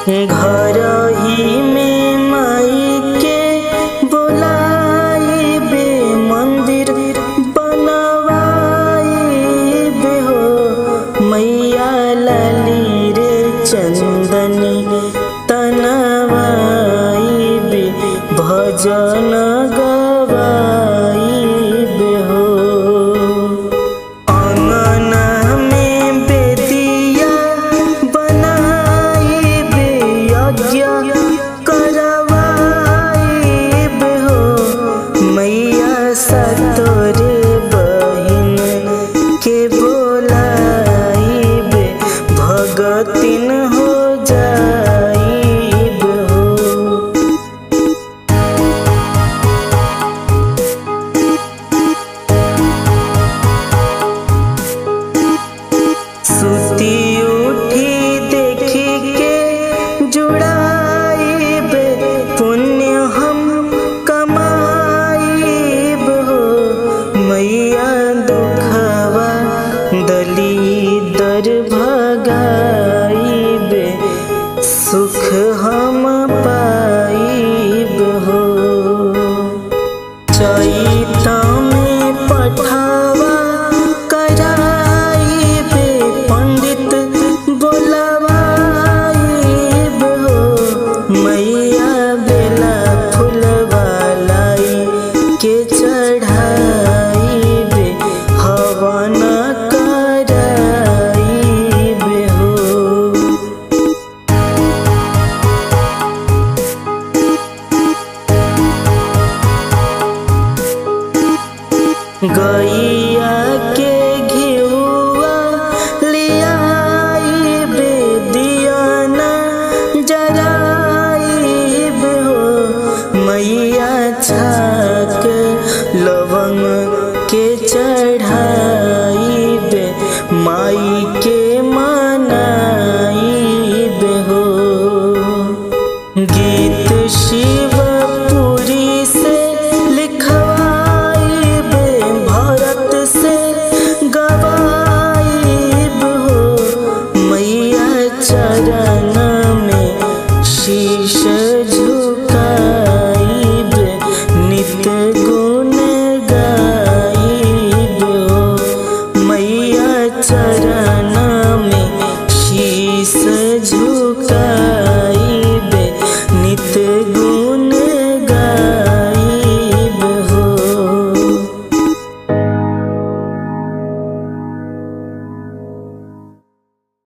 घर ही में माई के बुलाइबे, मंदिर बनवाइबे हो। मैया लाली रे चंदनी तनवाइबे, भजन गवाइबे हो। अंगना में बेदिया बनाइबे, यज्ञ करवाइबे हो। मैया सतोरे बहिन के बोलाइबे, भगतिन हो जाइबे हो। सुती उठी देखी के जुड़ाइबे, पुण्य हम कमाइबे हो। मैया दुखवा दलीदर भगाइबे, सुख हम पाइबे हो। चैत में पठावा कराइबे, पंडित बोलवाइबे हो। मैया बेला फूलवा लाई के चढ़ाइबे, हवन कराइबे हो। गैया के घिउआ लियाइबे, दियाना जराइबे हो। मैया छाक लवंग के चढ़ा